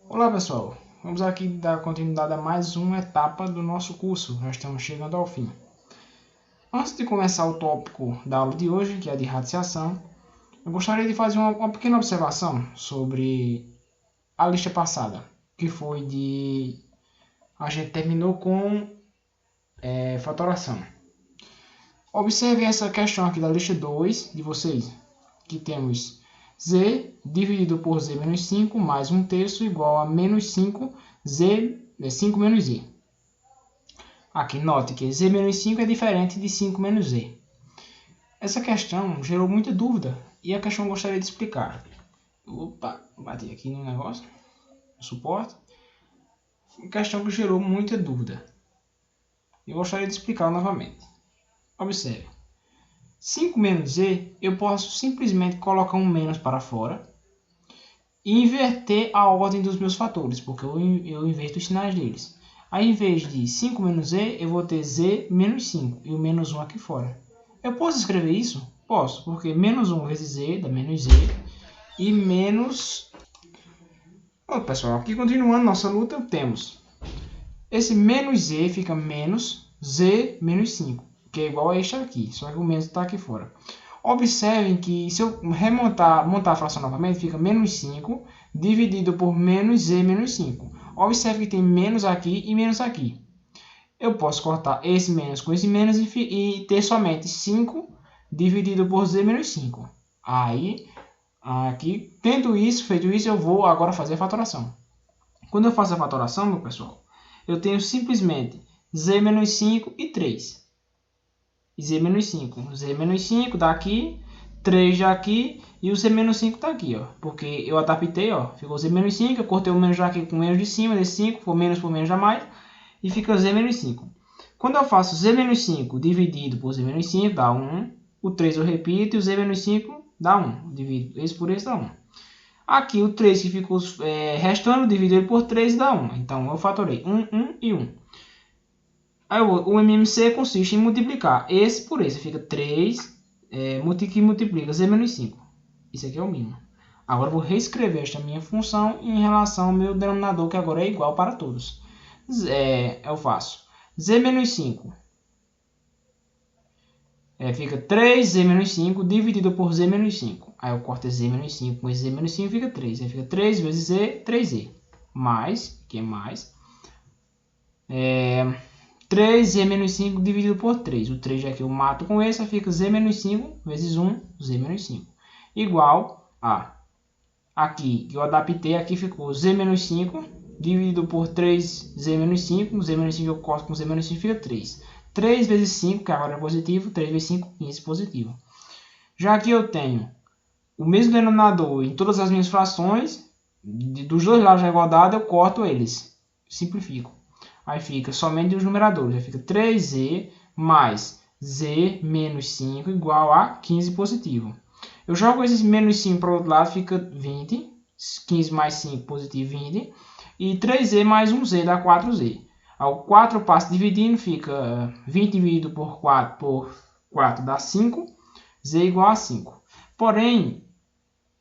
Olá pessoal, vamos aqui dar continuidade a mais uma etapa do nosso curso, já estamos chegando ao fim. Antes de começar o tópico da aula de hoje, que é de radiciação, eu gostaria de fazer uma pequena observação sobre a lista passada, que foi de... a gente terminou com fatoração. Observe essa questão aqui da lista 2 de vocês, que temos z dividido por z menos 5 mais 1/3 igual a menos 5 menos z. Aqui, note que z menos 5 é diferente de 5 menos z. Essa questão gerou muita dúvida e a questão eu gostaria de explicar. Opa, bati aqui no negócio, no suporte. Uma questão que gerou muita dúvida. Eu gostaria de explicar novamente. Observe. 5 menos z, eu posso simplesmente colocar um menos para fora e inverter a ordem dos meus fatores, porque eu inverto os sinais deles. Aí, em vez de 5 menos z, eu vou ter z menos 5 e o menos 1 aqui fora. Eu posso escrever isso? Posso, porque menos 1 vezes z dá menos z e menos... Bom, pessoal, aqui continuando nossa luta, temos esse menos z fica menos z menos 5. Que é igual a este aqui, só que o menos está aqui fora. Observem que se eu montar a fração novamente, fica menos 5 dividido por menos z menos 5. Observe que tem menos aqui e menos aqui. Eu posso cortar esse menos com esse menos e ter somente 5 dividido por z menos 5. Aí, aqui, feito isso, eu vou agora fazer a fatoração. Quando eu faço a fatoração, meu pessoal, eu tenho simplesmente z menos 5 e 3. Z menos 5. Z menos 5 dá aqui, 3 já aqui, e o Z menos 5 está aqui, ó. Porque eu adaptei, ó. Ficou Z menos 5, eu cortei o menos já aqui com o menos de cima, desse 5, por menos já mais, e fica Z menos 5. Quando eu faço Z menos 5 dividido por Z menos 5, dá 1. O 3 eu repito, e o Z menos 5 dá 1. Divido esse por esse, dá 1. Aqui o 3 que ficou restando, divido ele por 3 dá 1. Então eu fatorei 1, 1 e 1. Aí o MMC consiste em multiplicar esse por esse. Fica 3 que multiplica z menos 5. Isso aqui é o mínimo. Agora eu vou reescrever esta minha função em relação ao meu denominador, que agora é igual para todos. Eu faço z menos 5. Fica 3z menos 5 dividido por z menos 5. Aí eu corto z menos 5 com esse z menos 5, fica 3. Aí fica 3 vezes z, 3z. Mais, que é mais... 3z menos 5 dividido por 3. O 3 já que eu mato com esse, fica z menos 5 vezes 1, z menos 5. Igual a... Aqui, que eu adaptei, aqui ficou z menos 5 dividido por 3z menos 5. Z menos 5 eu corto com z menos 5, fica 3. 3 vezes 5, que agora é positivo. 3 vezes 5, 15 positivo. Já que eu tenho o mesmo denominador em todas as minhas frações, dos dois lados da igualdade, eu corto eles. Simplifico. Aí fica somente os numeradores. Aí fica 3z mais z menos 5 igual a 15 positivo. Eu jogo esse menos 5 para o outro lado, fica 20. 15 mais 5 positivo, 20. E 3z mais 1z dá 4z. Ao 4 eu passo dividindo, fica 20 dividido por 4 dá 5. Z igual a 5. Porém,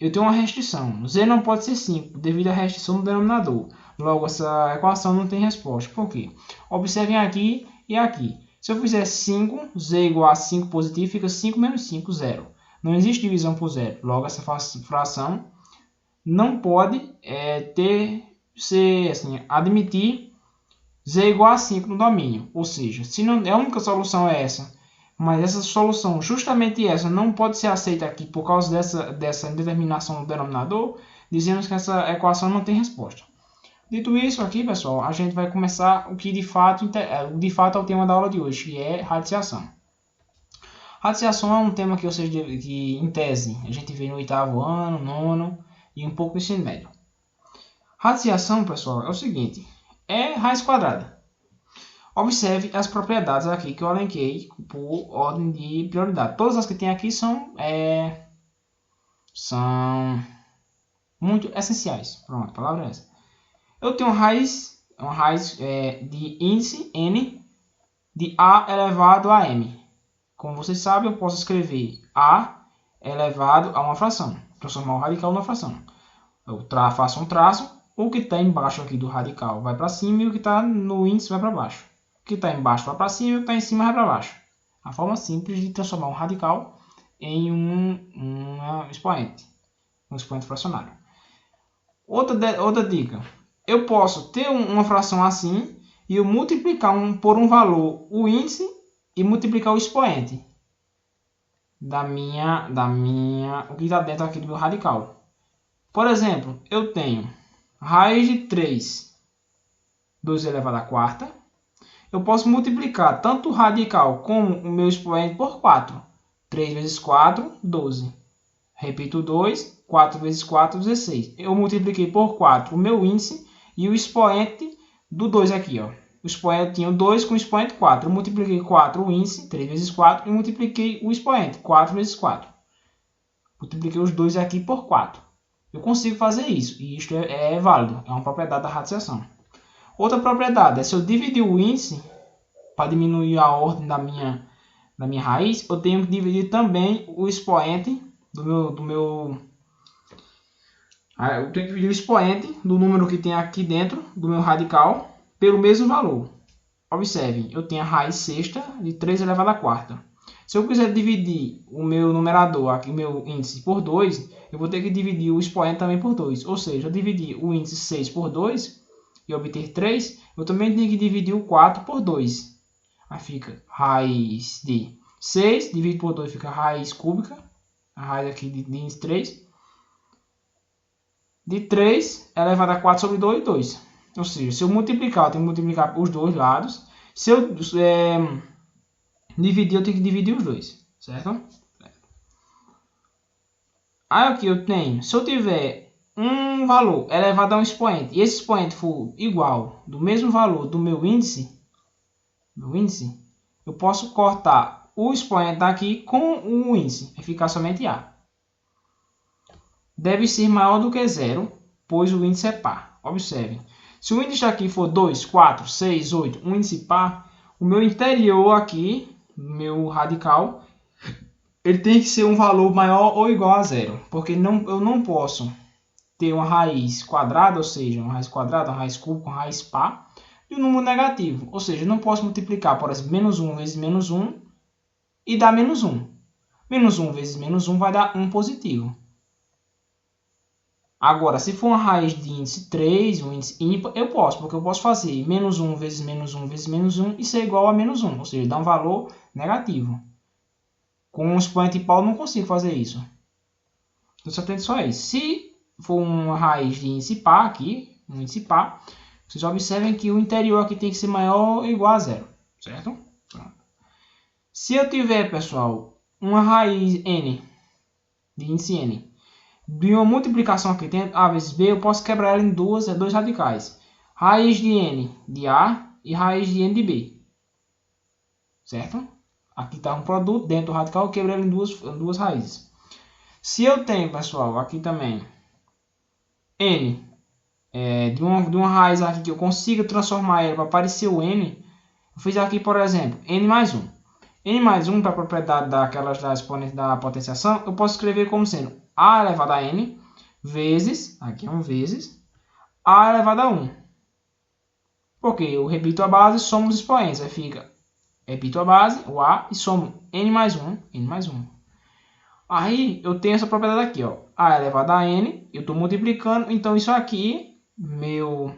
eu tenho uma restrição. Z não pode ser 5 devido à restrição do denominador. Logo, essa equação não tem resposta. Por quê? Observem aqui e aqui. Se eu fizer 5, z igual a 5 positivo, fica 5 menos 5, 0. Não existe divisão por zero. Logo, essa fração não pode admitir z igual a 5 no domínio. Ou seja, se não, a única solução é essa, mas essa solução, justamente essa, não pode ser aceita aqui por causa dessa indeterminação do denominador, dizemos que essa equação não tem resposta. Dito isso aqui, pessoal, a gente vai começar o que de fato é o tema da aula de hoje, que é radiciação. Radiciação é um tema que, que em tese a gente vê no 8º ano, 9º e um pouco no ensino médio. Radiciação, pessoal, é o seguinte, é raiz quadrada. Observe as propriedades aqui que eu elenquei por ordem de prioridade. Todas as que tem aqui são muito essenciais. Pronto, a palavra é essa. Eu tenho uma raiz de índice n de a elevado a m. Como vocês sabem, eu posso escrever a elevado a uma fração. Transformar o radical numa fração. Eu faço um traço o que está embaixo aqui do radical vai para cima e o que está no índice vai para baixo. O que está embaixo vai para cima e o que está em cima vai para baixo. A forma simples de transformar um radical em um expoente fracionário. Outra dica. Eu posso ter uma fração assim e eu multiplicar por um valor o índice e multiplicar o expoente o que está dentro aqui do meu radical. Por exemplo, eu tenho raiz de 3, 2 elevado à quarta. Eu posso multiplicar tanto o radical como o meu expoente por 4. 3 vezes 4, 12. Repito 2, 4 vezes 4, 16. Eu multipliquei por 4 o meu índice e o expoente do 2 aqui, ó. O expoente tinha 2 com o expoente 4. Eu multipliquei 4 o índice, 3 vezes 4, e multipliquei o expoente, 4 vezes 4. Multipliquei os dois aqui por 4. Eu consigo fazer isso, e isto é válido, é uma propriedade da radiciação. Outra propriedade é se eu dividir o índice, para diminuir a ordem da minha raiz, eu tenho que dividir também o expoente eu tenho que dividir o expoente do número que tem aqui dentro do meu radical pelo mesmo valor. Observe, eu tenho a raiz sexta de 3 elevado à quarta. Se eu quiser dividir o meu numerador, aqui, o meu índice, por 2, eu vou ter que dividir o expoente também por 2. Ou seja, eu dividir o índice 6 por 2 e obter 3, eu também tenho que dividir o 4 por 2. Aí fica raiz de 6, dividido por 2 fica raiz cúbica. A raiz aqui de índice 3. De 3 elevado a 4 sobre 2, 2. Ou seja, se eu multiplicar, eu tenho que multiplicar os dois lados. Se eu dividir, eu tenho que dividir os dois. Certo? Aí aqui eu tenho, se eu tiver um valor elevado a um expoente, e esse expoente for igual, do mesmo valor do meu índice, eu posso cortar o expoente daqui com o índice, e ficar somente A. Deve ser maior do que zero, pois o índice é par. Observe, se o índice aqui for 2, 4, 6, 8, um índice par, o meu interior aqui, meu radical, ele tem que ser um valor maior ou igual a zero, porque eu não posso ter uma raiz quadrada, ou seja, uma raiz quadrada, uma raiz cúbica, uma raiz par, e um número negativo. Ou seja, eu não posso multiplicar, por exemplo, menos 1 vezes menos 1 e dar menos 1. Menos 1 vezes menos 1 vai dar 1 positivo. Agora, se for uma raiz de índice 3, um índice ímpar, eu posso, porque eu posso fazer menos 1 vezes menos 1 vezes menos 1 e ser igual a menos 1, ou seja, dá um valor negativo. Com um expoente par eu não consigo fazer isso. Então, só tem só isso. Se for uma raiz de índice par aqui, um índice par, vocês observem que o interior aqui tem que ser maior ou igual a zero, certo? Pronto. Se eu tiver, pessoal, uma raiz n, de índice n, de uma multiplicação aqui dentro, a vezes b, eu posso quebrar ela em dois radicais. Raiz de n de a e raiz de n de b. Certo? Aqui está um produto dentro do radical, eu quebro ela em duas raízes. Se eu tenho, pessoal, aqui também n de uma raiz aqui que eu consiga transformar ela para parecer o n, eu fiz aqui, por exemplo, n mais 1. N mais 1 para a propriedade da exponente da potenciação, eu posso escrever como sendo a elevado a n vezes, aqui é um vezes, a elevado a 1. Porque eu repito a base, somo os expoentes. Aí fica, repito a base, o a, e somo n mais 1, n mais 1. Aí eu tenho essa propriedade aqui, ó, a elevado a n, eu estou multiplicando, então isso aqui, meu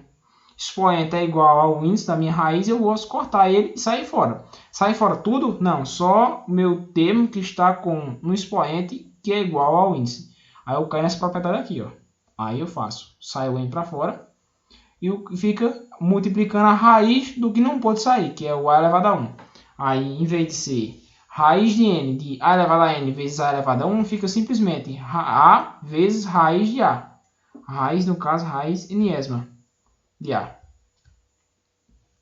expoente é igual ao índice da minha raiz, eu posso cortar ele e sair fora. Sair fora tudo? Não, só o meu termo que está no expoente que é igual ao índice. Aí eu caio nessa propriedade aqui, ó. Aí eu faço, sai o n para fora e fica multiplicando a raiz do que não pode sair, que é o a elevado a 1. Aí, em vez de ser raiz de n de a elevado a n vezes a elevado a 1, fica simplesmente a vezes raiz de a. Raiz, no caso, raiz enésima de a.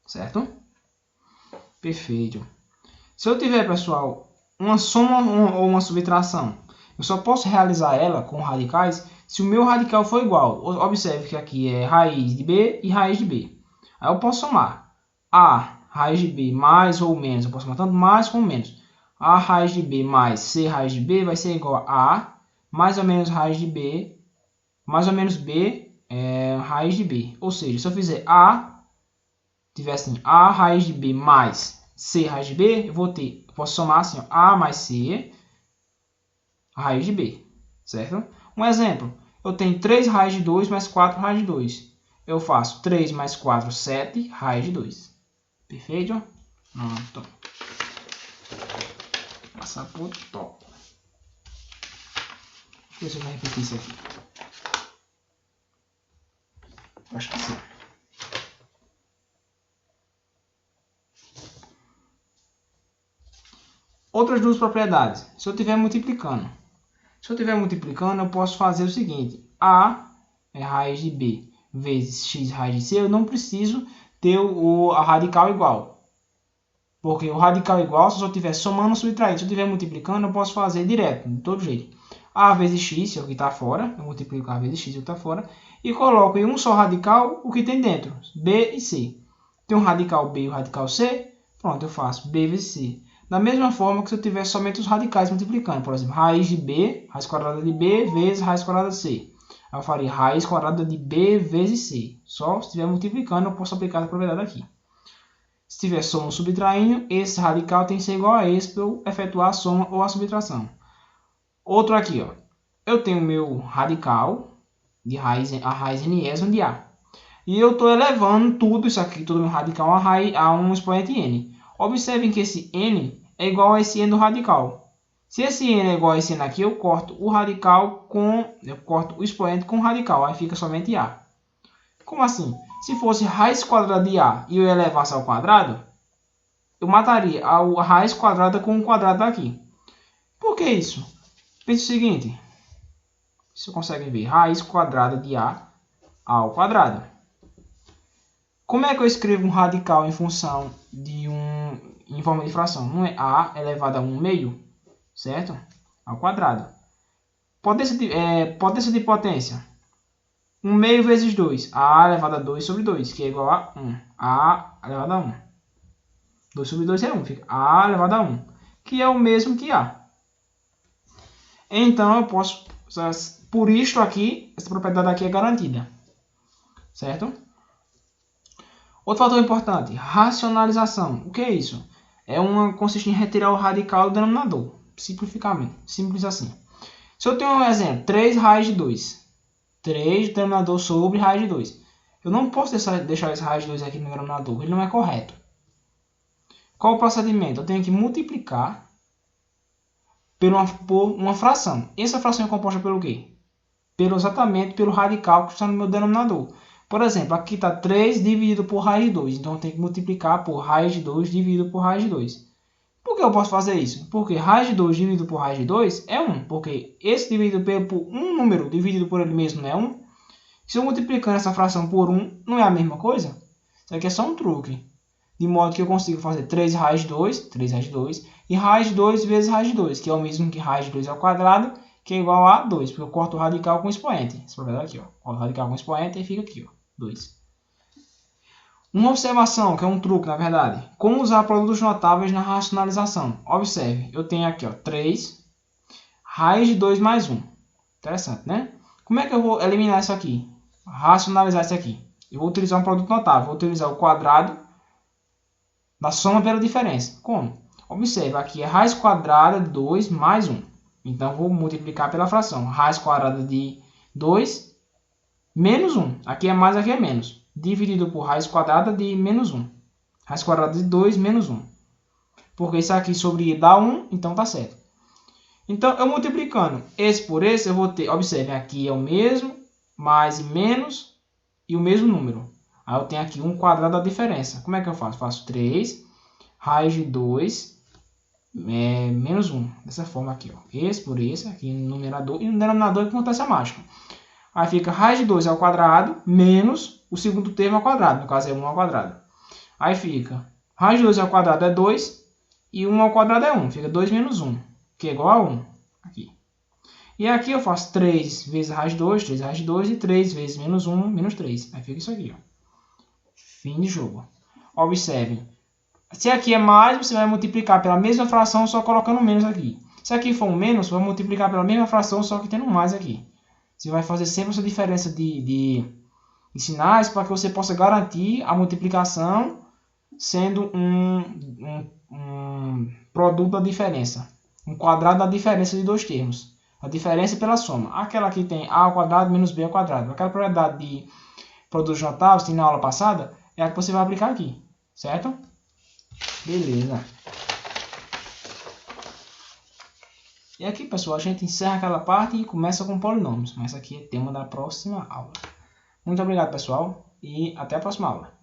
Certo? Perfeito. Se eu tiver, pessoal, uma soma ou uma subtração, eu só posso realizar ela com radicais se o meu radical for igual. Observe que aqui é raiz de b e raiz de b. Aí eu posso somar a raiz de b mais ou menos, eu posso somar tanto mais como menos. A raiz de b mais c raiz de b vai ser igual a mais ou menos raiz de b, mais ou menos b raiz de B. Ou seja, se eu fizer A, tiver assim, A raiz de B mais C raiz de B, eu posso somar assim, ó, A mais C raiz de B, certo? Um exemplo, eu tenho 3 raiz de 2 mais 4 raiz de 2. Eu faço 3 mais 4, 7 raiz de 2. Perfeito? Pronto. Passar por top. Deixa eu ver se eu vou repetir isso aqui. Acho que sim. Outras duas propriedades. Se eu estiver multiplicando. Eu posso fazer o seguinte. A é raiz de B vezes x raiz de C. Eu não preciso ter a radical igual. Porque o radical igual, se eu estiver somando ou subtraindo. Se eu estiver multiplicando, eu posso fazer direto, de todo jeito. A vezes x, é o que está fora. Eu multiplico A vezes x, é o que está fora. E coloco em um só radical o que tem dentro. B e C. Tem um radical B e o radical C. Pronto, eu faço B vezes C. Da mesma forma que se eu tiver somente os radicais multiplicando. Por exemplo, raiz de B, raiz quadrada de B, vezes raiz quadrada de C. Aí eu faria raiz quadrada de B vezes C. Só se estiver multiplicando, eu posso aplicar a propriedade aqui. Se tiver soma ou subtraindo, esse radical tem que ser igual a esse para eu efetuar a soma ou a subtração. Outro aqui, ó. Eu tenho meu radical de a raiz n de A. E eu estou elevando tudo isso aqui, todo meu radical a um expoente n. Observem que esse n é igual a esse n do radical. Se esse n é igual a esse n aqui, eu corto o expoente com o radical. Aí fica somente A. Como assim? Se fosse raiz quadrada de A e eu elevasse ao quadrado, eu mataria a raiz quadrada com o quadrado daqui. Por que isso? Pense o seguinte. Vocês conseguem ver. Raiz quadrada de A ao quadrado. Como é que eu escrevo um radical em função de em forma de fração? Não é A elevado a 1 meio, certo? Ao quadrado. Potência de potência. 1 meio vezes 2. A elevado a 2 sobre 2, que é igual a 1. A elevado a 1. 2 sobre 2 é 1. Fica A elevado a 1, que é o mesmo que A. Então, eu posso... Por isto aqui, essa propriedade aqui é garantida. Certo? Outro fator importante, racionalização. O que é isso? Consiste em retirar o radical do denominador. Simplificamente. Simples assim. Se eu tenho um exemplo, 3 raiz de 2. 3 denominador sobre raiz de 2. Eu não posso deixar esse raiz de 2 aqui no denominador. Ele não é correto. Qual o procedimento? Eu tenho que multiplicar por uma fração. Essa fração é composta pelo quê? Exatamente pelo radical que está no meu denominador. Por exemplo, aqui está 3 dividido por raiz de 2. Então, eu tenho que multiplicar por raiz de 2 dividido por raiz de 2. Por que eu posso fazer isso? Porque raiz de 2 dividido por raiz de 2 é 1. Porque esse dividido por um número dividido por ele mesmo não é 1. Se eu multiplicando essa fração por 1, não é a mesma coisa? Isso aqui é só um truque. De modo que eu consigo fazer 3 raiz de 2, e raiz de 2 vezes raiz de 2, que é o mesmo que raiz de 2 ao quadrado, que é igual a 2, porque eu corto o radical com o expoente. Essa propriedade aqui, ó. Corto o radical com o expoente e fica aqui, ó, 2. Uma observação, que é um truque, na verdade. Como usar produtos notáveis na racionalização? Observe, eu tenho aqui, ó, 3 raiz de 2 mais 1. Interessante, né? Como é que eu vou eliminar isso aqui? Racionalizar isso aqui. Eu vou utilizar um produto notável. Vou utilizar o quadrado da soma pela diferença. Como? Observe, aqui é raiz quadrada de 2 mais 1. Então, vou multiplicar pela fração. Raiz quadrada de 2 menos 1. Aqui é mais, aqui é menos. Dividido por raiz quadrada de menos 1. Raiz quadrada de 2 menos 1. Porque isso aqui sobre dá 1, então tá certo. Então, eu multiplicando esse por esse, eu vou ter... Observe, aqui é o mesmo, mais e menos, e o mesmo número. Aí eu tenho aqui 1 quadrado da diferença. Como é que eu faço? Faço 3 raiz de 2 menos 1. Dessa forma aqui, ó. Esse por esse, aqui no numerador. E no denominador acontece a mágica. Aí fica raiz de 2 ao quadrado menos o segundo termo ao quadrado. No caso é 1 ao quadrado. Aí fica raiz de 2 ao quadrado é 2 e 1 ao quadrado é 1. Fica 2 menos 1, que é igual a 1. Aqui. E aqui eu faço 3 vezes raiz de 2, 3 raiz de 2 e 3 vezes menos 1, menos 3. Aí fica isso aqui, ó. Fim de jogo. Observe. Se aqui é mais, você vai multiplicar pela mesma fração, só colocando menos aqui. Se aqui for um menos, você vai multiplicar pela mesma fração, só que tendo um mais aqui. Você vai fazer sempre essa diferença de sinais para que você possa garantir a multiplicação sendo um produto da diferença. Um quadrado da diferença de dois termos. A diferença pela soma. Aquela que tem a ao quadrado menos b ao quadrado. Aquela propriedade de produtos notáveis que tem na aula passada é a que você vai aplicar aqui. Certo? Beleza. E aqui, pessoal, a gente encerra aquela parte e começa com polinômios. Mas aqui é tema da próxima aula. Muito obrigado, pessoal, e até a próxima aula.